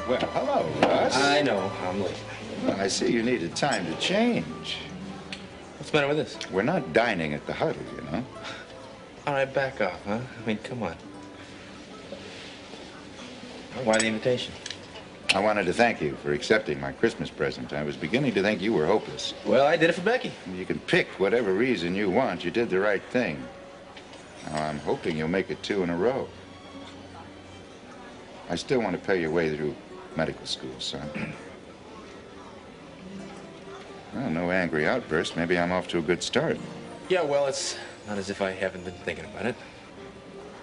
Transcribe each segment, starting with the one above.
Well, hello, Russ. I know, I'm late. Well, I see you needed time to change. What's the matter with this? We're not dining at the Huddle, you know. All right, back off, huh? I mean, come on. Why the invitation? I wanted to thank you for accepting my Christmas present. I was beginning to think you were hopeless. Well, I did it for Becky. You can pick whatever reason you want. You did the right thing. Now, I'm hoping you'll make it 2 in a row. I still want to pay your way through medical school, son. Well, no angry outburst. Maybe I'm off to a good start. Yeah, well, it's not as if I haven't been thinking about it.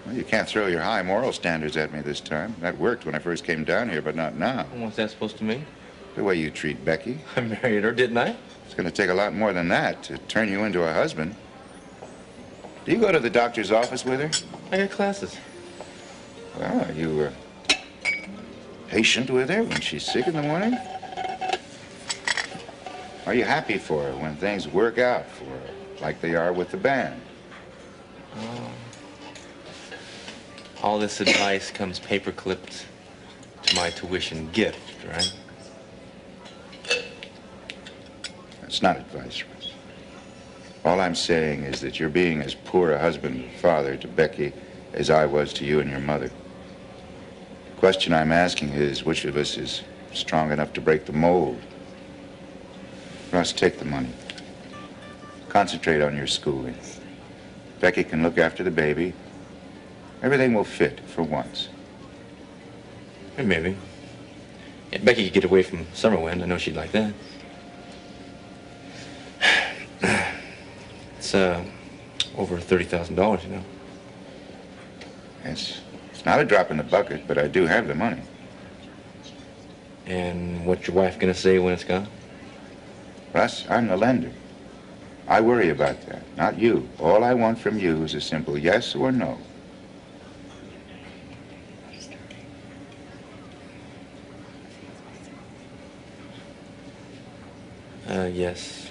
Well, you can't throw your high moral standards at me this time. That worked when I first came down here, but not now. What's that supposed to mean? The way you treat Becky. I married her, didn't I? It's going to take a lot more than that to turn you into a husband. Do you go to the doctor's office with her? I got classes. Well, are you patient with her when she's sick in the morning? Are you happy for her when things work out for her, like they are with the band? All this advice comes paper-clipped to my tuition gift, right? It's not advice, Russ. All I'm saying is that you're being as poor a husband and father to Becky as I was to you and your mother. The question I'm asking is, which of us is strong enough to break the mold? Russ, take the money. Concentrate on your schooling. Becky can look after the baby. Everything will fit for once. Maybe. Yeah, Becky could get away from Summerwind. I know she'd like that. It's, over $30,000, you know. It's not a drop in the bucket, but I do have the money. And what's your wife gonna say when it's gone? Russ, I'm the lender. I worry about that, not you. All I want from you is a simple yes or no. Yes.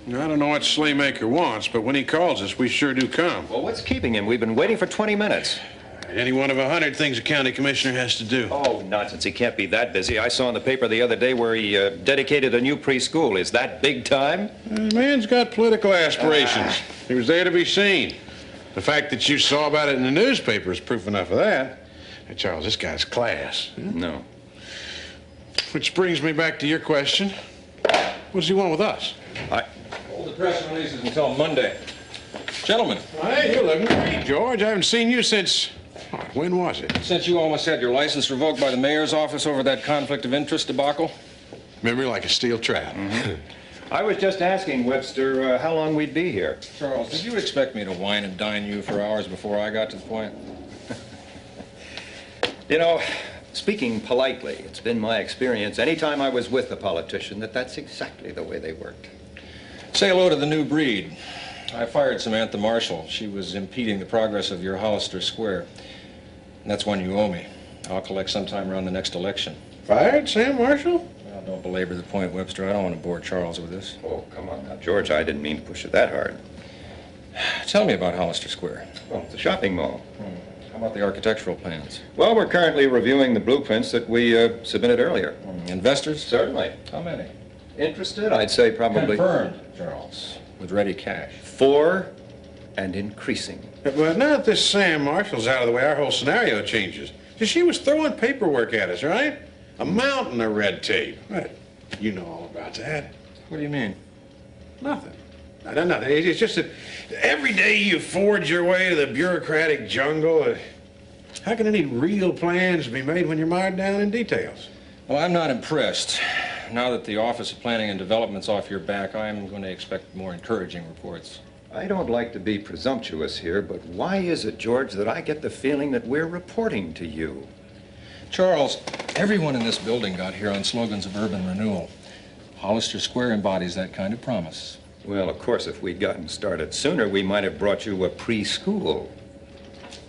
I don't know what Slaymaker wants, but when he calls us, we sure do come. Well, what's keeping him? We've been waiting for 20 minutes. Any one of 100 things a county commissioner has to do. Oh, nonsense. He can't be that busy. I saw in the paper the other day where he dedicated a new preschool. Is that big time? The man's got political aspirations. He was there to be seen. The fact that you saw about it in the newspaper is proof enough of that. Hey, Charles, this guy's class. No. Which brings me back to your question. What does he want with us? Hold the press releases until Monday. Gentlemen. Hey, you're looking great, George. I haven't seen you since... when was it? Since you almost had your license revoked by the mayor's office over that conflict of interest debacle. Memory like a steel trap. I was just asking Webster how long we'd be here. Charles, did you expect me to wine and dine you for hours before I got to the point? You know, speaking politely, it's been my experience anytime I was with a politician that that's exactly the way they worked. Say hello to the new breed. I fired Samantha Marshall. She was impeding the progress of your Hollister Square. And that's one you owe me. I'll collect sometime around the next election. Fired Sam Marshall? Well, don't belabor the point, Webster. I don't want to bore Charles with this. Oh, come on now, George. I didn't mean to push it that hard. Tell me about Hollister Square. Oh, the shopping mall. How about the architectural plans? Well, we're currently reviewing the blueprints that we submitted earlier. Investors? Certainly. How many? Interested? I'd say probably... Confirmed, Charles. With ready cash. 4 and increasing. But now that this Sam Marshall's out of the way, our whole scenario changes. She was throwing paperwork at us, right? A mountain of red tape. But you know all about that. What do you mean? Nothing. Nothing. It's just that every day you forge your way to the bureaucratic jungle. How can any real plans be made when you're mired down in details? Well, I'm not impressed. now that the Office of Planning and Development's off your back, I'm going to expect more encouraging reports. I don't like to be presumptuous here, but why is it, George, that I get the feeling that we're reporting to you? Charles, everyone in this building got here on slogans of urban renewal. Hollister Square embodies that kind of promise. Well, of course, if we'd gotten started sooner, we might have brought you a preschool.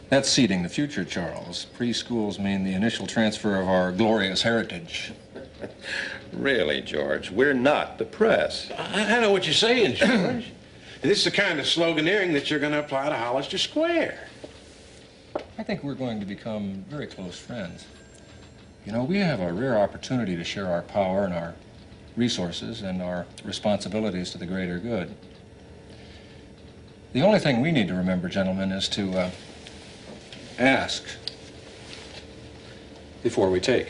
That's seeding the future, Charles. Preschools mean the initial transfer of our glorious heritage. Really, George, we're not the press. I know what you're saying, George. This is the kind of sloganeering that you're going to apply to Hollister Square. I think we're going to become very close friends. You know, we have a rare opportunity to share our power and our resources and our responsibilities to the greater good. The only thing we need to remember, gentlemen, is to ask before we take.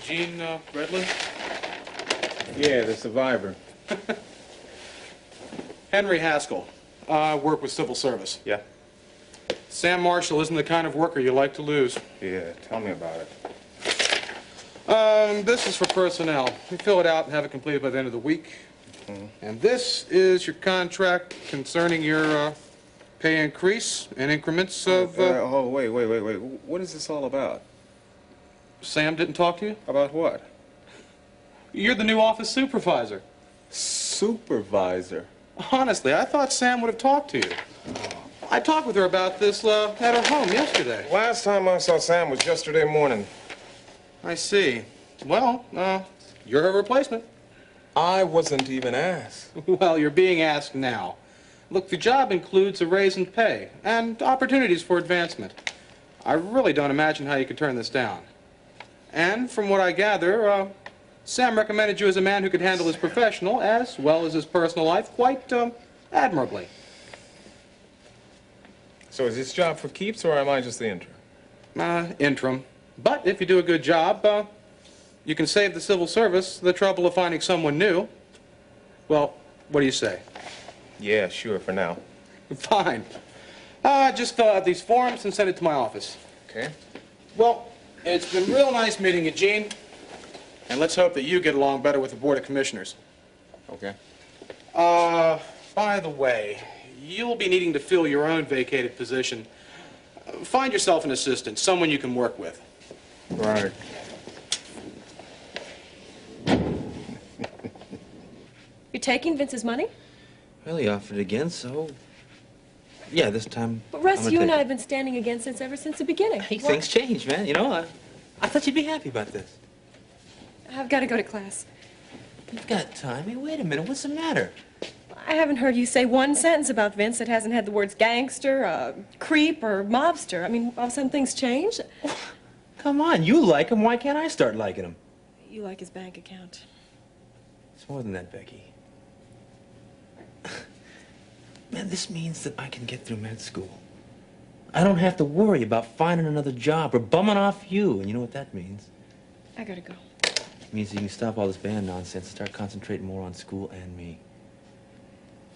Gene Redley? Yeah, the survivor. Henry Haskell. I work with civil service. Yeah? Sam Marshall isn't the kind of worker you like to lose. Yeah, tell me about it. This is for personnel. We fill it out and have it completed by the end of the week. And this is your contract concerning your pay increase and increments of... Oh, wait. What is this all about? Sam didn't talk to you? About what? You're the new office supervisor. Supervisor. Honestly, I thought Sam would have talked to you. I talked with her about this at her home yesterday. Last time I saw Sam was yesterday morning. I see. Well, you're her replacement. I wasn't even asked. Well, you're being asked now. Look, the job includes a raise in pay and opportunities for advancement. I really don't imagine how you could turn this down. And from what I gather, Sam recommended you as a man who could handle his professional as well as his personal life quite admirably. So is this job for keeps, or am I just the intern? Interim. But if you do a good job, you can save the civil service the trouble of finding someone new. Well, what do you say? Yeah, sure, for now. Fine. Just fill out these forms and send it to my office. Okay. Well, it's been real nice meeting you, Gene. And let's hope that you get along better with the Board of Commissioners. Okay. By the way, you'll be needing to fill your own vacated position. Find yourself an assistant, someone you can work with. Right. You're taking Vince's money? Well, he offered it again, so... Yeah, this time... But I'm Russ, gonna you and take I it. have been standing against this ever since the beginning. Hey, What? things change, man. You know, I thought you'd be happy about this. I've got to go to class. You've got time. Hey, wait a minute. What's the matter? I haven't heard you say one sentence about Vince that hasn't had the words gangster, creep, or mobster. I mean, all of a sudden things change. Come on. You like him. Why can't I start liking him? You like his bank account. It's more than that, Becky. Man, this means that I can get through med school. I don't have to worry about finding another job or bumming off you. And you know what that means? I gotta go. It means you can stop all this band nonsense and start concentrating more on school and me.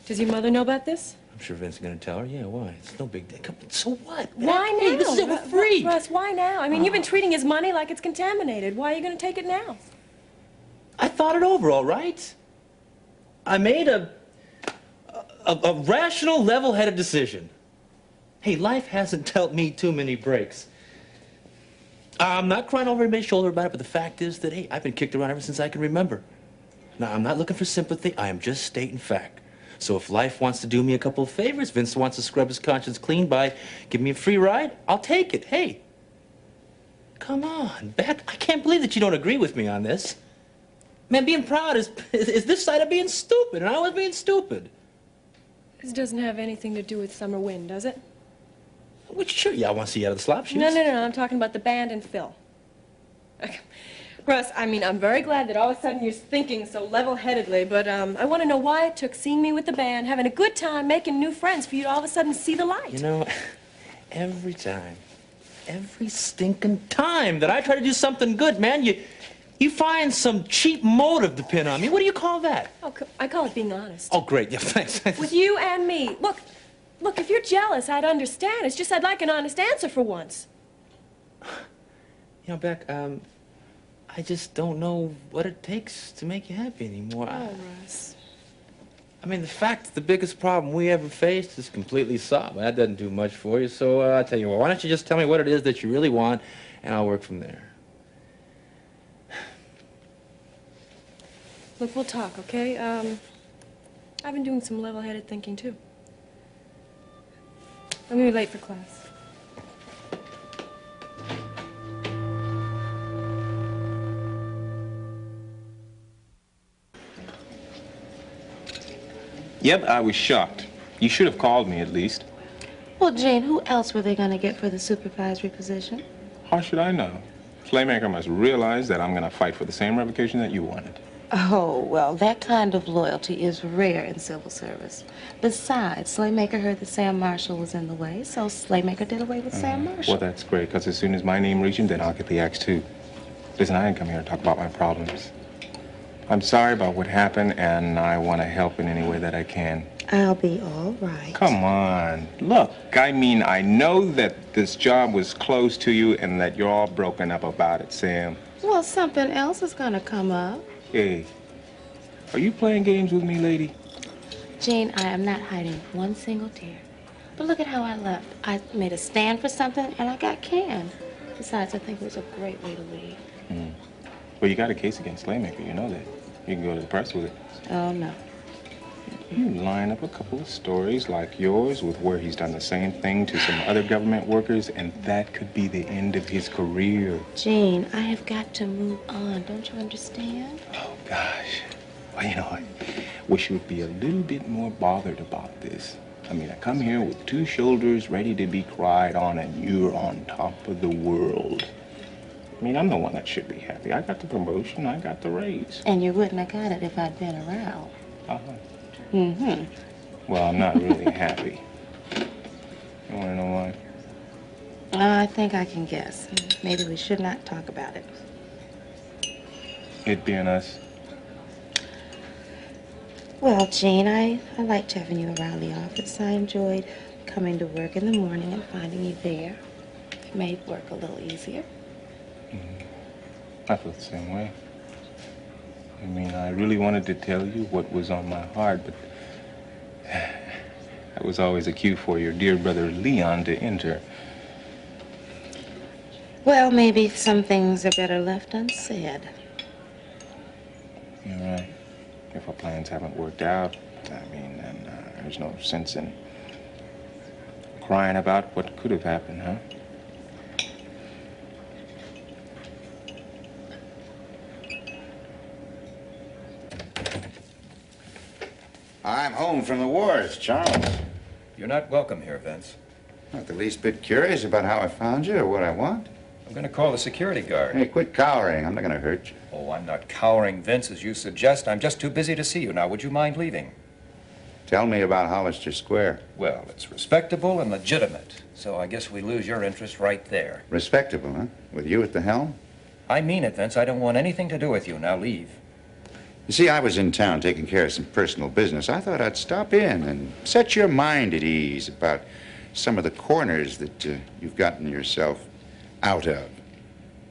Does your mother know about this? I'm sure Vince is going to tell her. Yeah, why? It's no big deal. Come on, so what? Why Hey, now? this is it. We're free. Russ, why now? I mean, you've been treating his money like it's contaminated. Why are you gonna take it now? I thought it over, all right? I made a rational, level-headed decision. Hey, life hasn't dealt me too many breaks. I'm not crying over anybody's shoulder about it, but the fact is that, hey, I've been kicked around ever since I can remember. Now, I'm not looking for sympathy. I am just stating fact. So if life wants to do me a couple of favors, Vince wants to scrub his conscience clean by giving me a free ride, I'll take it. Hey, come on, Beck. I can't believe that you don't agree with me on this. Man, being proud is this side of being stupid, and I was being stupid. This doesn't have anything to do with summer wind, does it? Well, sure, yeah, I want to see you out of the slop shoes. No, I'm talking about the band and Phil. Russ, I mean, I'm very glad that all of a sudden you're thinking so level-headedly, but I want to know why it took seeing me with the band, having a good time, making new friends for you to all of a sudden see the light. You know, every time, every stinking time that I try to do something good, man, you find some cheap motive to pin on me. What do you call that? Oh, I call it being honest. Oh, great. Yeah, thanks. With you and me. Look, if you're jealous, I'd understand. It's just I'd like an honest answer for once. You know, Beck, I just don't know what it takes to make you happy anymore. Oh, Russ. I mean, the fact that the biggest problem we ever faced is completely solved. That doesn't do much for you, so I'll tell you what. Why don't you just tell me what it is that you really want, and I'll work from there. Look, we'll talk, okay? I've been doing some level-headed thinking, too. I'm gonna be late for class. Yep, I was shocked. You should have called me at least. Well, Jane, who else were they going to get for the supervisory position? How should I know? Slaymaker must realize that I'm going to fight for the same revocation that you wanted. Oh, well, that kind of loyalty is rare in civil service. Besides, Slaymaker heard that Sam Marshall was in the way, so Slaymaker did away with Sam Marshall. Well, that's great, because as soon as my name reaches him, then I'll get the axe too. Listen, I didn't come here to talk about my problems. I'm sorry about what happened, and I want to help in any way that I can. I'll be all right. Come on. Look, I mean, I know that this job was close to you and that you're all broken up about it, Sam. Well, something else is going to come up. Hey, are you playing games with me, lady? Jane, I am not hiding one single tear. But look at how I left. I made a stand for something, and I got canned. Besides, I think it was a great way to leave. Well, you got a case against Slaymaker, you know that. You can go to the press with it. Oh, no. You line up a couple of stories like yours with where he's done the same thing to some other government workers, and that could be the end of his career. Jane, I have got to move on. Don't you understand? Oh, gosh. Well, you know, I wish you would be a little bit more bothered about this. I mean, I come here with two shoulders ready to be cried on, and you're on top of the world. I mean, I'm the one that should be happy. I got the promotion, I got the raise. And you wouldn't have got it if I'd been around. Uh-huh. Mm-hmm. Well, I'm not really happy. You want to know why? I think I can guess. Maybe we should not talk about it. It being us. Well, Jean, I liked having you around the office. I enjoyed coming to work in the morning and finding you there. It made work a little easier. I feel the same way. I mean, I really wanted to tell you what was on my heart, but that was always a cue for your dear brother Leon to enter. Well, maybe some things are better left unsaid. You're right. If our plans haven't worked out, I mean, then there's no sense in crying about what could have happened, huh? I'm home from the wars, Charles. You're not welcome here, Vince. Not the least bit curious about how I found you or what I want. I'm going to call the security guard. Hey, quit cowering. I'm not going to hurt you. Oh, I'm not cowering, Vince, as you suggest. I'm just too busy to see you now. Would you mind leaving? Tell me about Hollister Square. Well, it's respectable and legitimate, so I guess we lose your interest right there. Respectable, huh? With you at the helm? I mean it, Vince. I don't want anything to do with you. Now leave. You see, I was in town taking care of some personal business. I thought I'd stop in and set your mind at ease about some of the corners that you've gotten yourself out of.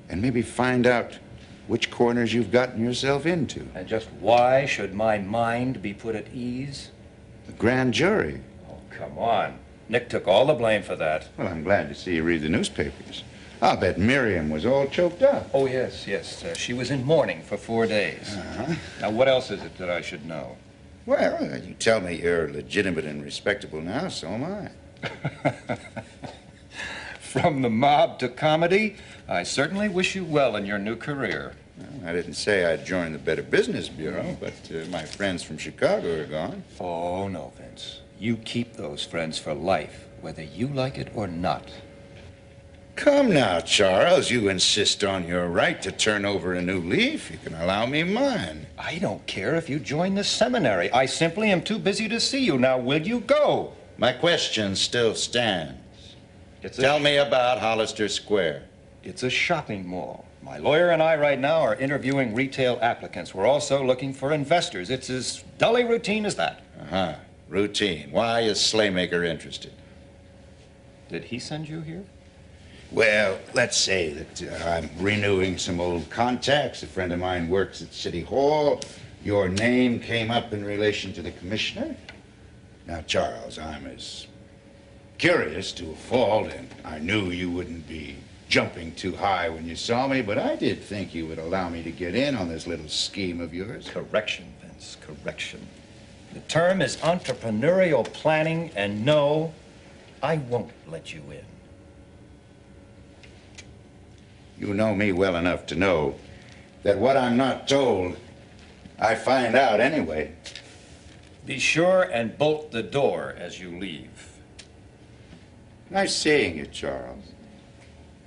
And maybe find out which corners you've gotten yourself into. And just why should my mind be put at ease? The grand jury. Oh, come on. Nick took all the blame for that. Well, I'm glad to see you read the newspapers. I'll bet Miriam was all choked up. Oh, yes. She was in mourning for 4 days. Uh-huh. Now, what else is it that I should know? Well, you tell me you're legitimate and respectable now, so am I. From the mob to comedy, I certainly wish you well in your new career. Well, I didn't say I'd join the Better Business Bureau, but my friends from Chicago are gone. Oh, no, Vince. You keep those friends for life, whether you like it or not. Come now, Charles. You insist on your right to turn over a new leaf. You can allow me mine. I don't care if you join the seminary. I simply am too busy to see you. Now, will you go? My question still stands. Tell me about Hollister Square. It's a shopping mall. My lawyer and I right now are interviewing retail applicants. We're also looking for investors. It's as dully routine as that. Uh-huh. Routine. Why is Slaymaker interested? Did he send you here? Well, let's say that I'm renewing some old contacts. A friend of mine works at City Hall. Your name came up in relation to the commissioner. Now, Charles, I'm as curious to a fault, and I knew you wouldn't be jumping too high when you saw me, but I did think you would allow me to get in on this little scheme of yours. Correction, Vince, correction. The term is entrepreneurial planning, and no, I won't let you in. You know me well enough to know that what I'm not told, I find out anyway. Be sure and bolt the door as you leave. Nice seeing you, Charles.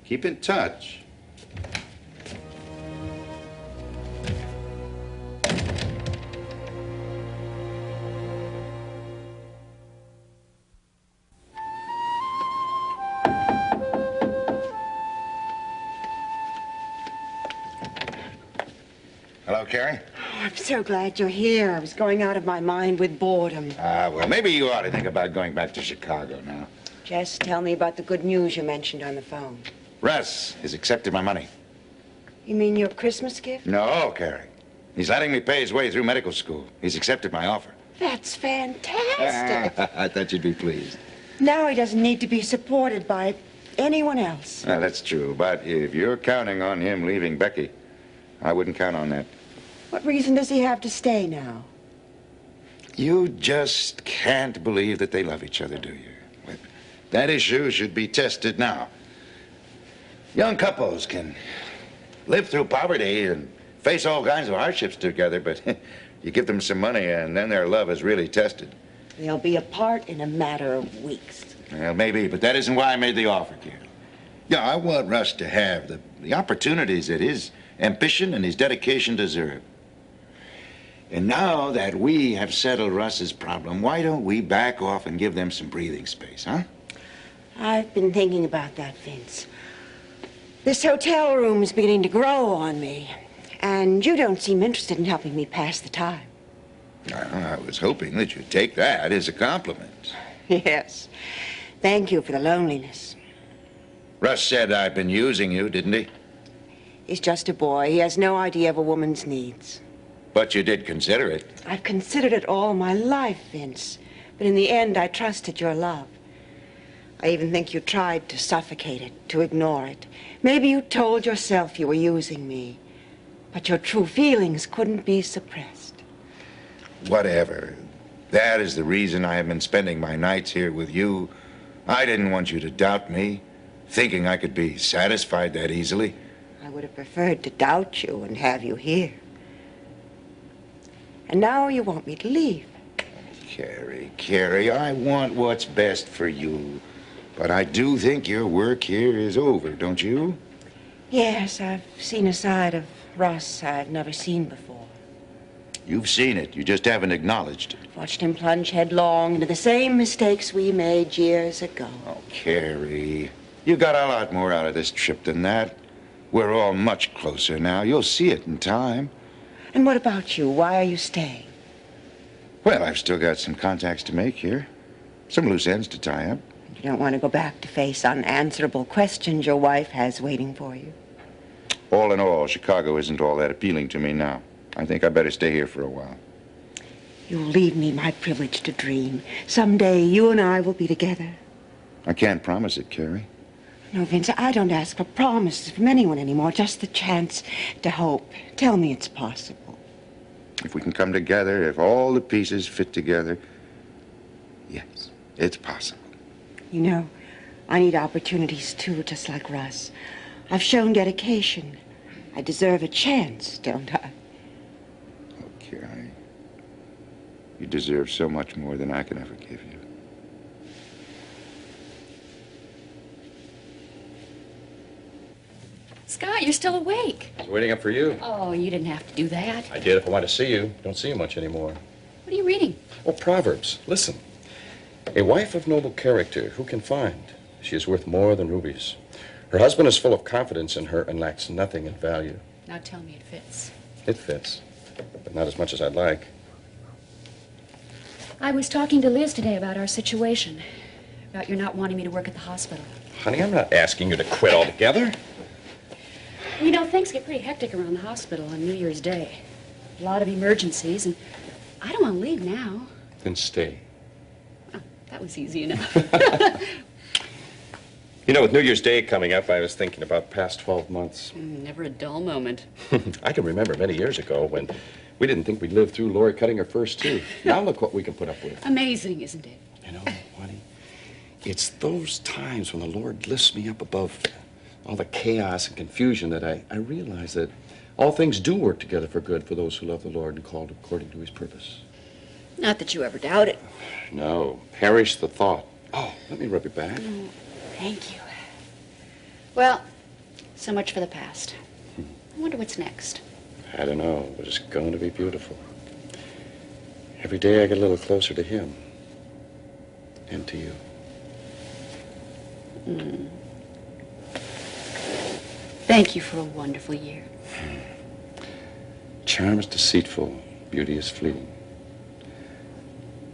Keep in touch. Hello, Kerry. I'm so glad you're here. I was going out of my mind with boredom. Well, maybe you ought to think about going back to Chicago now. Just tell me about the good news you mentioned on the phone. Russ has accepted my money. You mean your Christmas gift? No, Kerry. He's letting me pay his way through medical school. He's accepted my offer. That's fantastic. I thought you'd be pleased. Now he doesn't need to be supported by anyone else. Well, that's true, but if you're counting on him leaving Becky, I wouldn't count on that. What reason does he have to stay now? You just can't believe that they love each other, do you? Well, that issue should be tested now. Young couples can live through poverty and face all kinds of hardships together, but you give them some money and then their love is really tested. They'll be apart in a matter of weeks. Well, maybe, but that isn't why I made the offer, Kerry. Yeah, I want Russ to have the opportunities that his ambition and his dedication deserve. And now that we have settled Russ's problem, why don't we back off and give them some breathing space, huh? I've been thinking about that, Vince. This hotel room is beginning to grow on me, and you don't seem interested in helping me pass the time. I was hoping that you'd take that as a compliment. Yes. Thank you for the loneliness. Russ said I've been using you, didn't he? He's just a boy. He has no idea of a woman's needs. But you did consider it. I've considered it all my life, Vince. But in the end, I trusted your love. I even think you tried to suffocate it, to ignore it. Maybe you told yourself you were using me. But your true feelings couldn't be suppressed. Whatever. That is the reason I have been spending my nights here with you. I didn't want you to doubt me, thinking I could be satisfied that easily. I would have preferred to doubt you and have you here. And now you want me to leave. Kerry, I want what's best for you. But I do think your work here is over, don't you? Yes, I've seen a side of Russ I've never seen before. You've seen it. You just haven't acknowledged it. Watched him plunge headlong into the same mistakes we made years ago. Oh, Kerry, you got a lot more out of this trip than that. We're all much closer now. You'll see it in time. And what about you? Why are you staying? Well, I've still got some contacts to make here. Some loose ends to tie up. You don't want to go back to face unanswerable questions your wife has waiting for you. All in all, Chicago isn't all that appealing to me now. I think I better stay here for a while. You'll leave me my privilege to dream. Someday you and I will be together. I can't promise it, Kerry. No, Vince, I don't ask for promises from anyone anymore. Just the chance to hope. Tell me it's possible. If we can come together, if all the pieces fit together, yes, it's possible. You know, I need opportunities too, just like Russ. I've shown dedication. I deserve a chance, don't I? Oh, Kerry, you deserve so much more than I can ever give you. Scott, you're still awake. I was waiting up for you. Oh, you didn't have to do that. I did if I wanted to see you. Don't see you much anymore. What are you reading? Oh, Proverbs. Listen. A wife of noble character, who can find? She is worth more than rubies. Her husband is full of confidence in her and lacks nothing in value. Now tell me it fits. It fits, but not as much as I'd like. I was talking to Liz today about our situation. About your not wanting me to work at the hospital. Honey, I'm not asking you to quit altogether. You know, things get pretty hectic around the hospital on New Year's Day. A lot of emergencies, and I don't want to leave now. Then stay. Oh, that was easy enough. You know, with New Year's Day coming up, I was thinking about the past 12 months. Never a dull moment. I can remember many years ago when we didn't think we'd live through Lori cutting her first tooth. Now look what we can put up with. Amazing, isn't it? You know, honey, it's those times when the Lord lifts me up above all the chaos and confusion that I realize that all things do work together for good for those who love the Lord and called according to his purpose. Not that you ever doubt it. No, perish the thought. Oh, let me rub your back. Oh, thank you. Well, so much for the past. I wonder what's next. I don't know, but it's going to be beautiful. Every day I get a little closer to him and to you. Thank you for a wonderful year. Charm is deceitful, beauty is fleeting.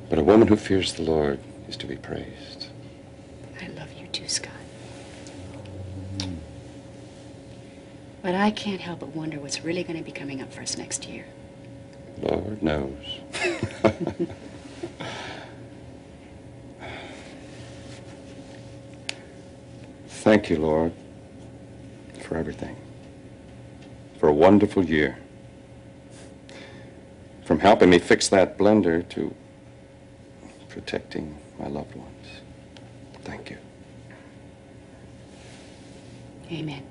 But a woman who fears the Lord is to be praised. I love you too, Scott. But I can't help but wonder what's really going to be coming up for us next year. Lord knows. Thank you, Lord, for everything. For a wonderful year. From helping me fix that blender to protecting my loved ones. Thank you. Amen.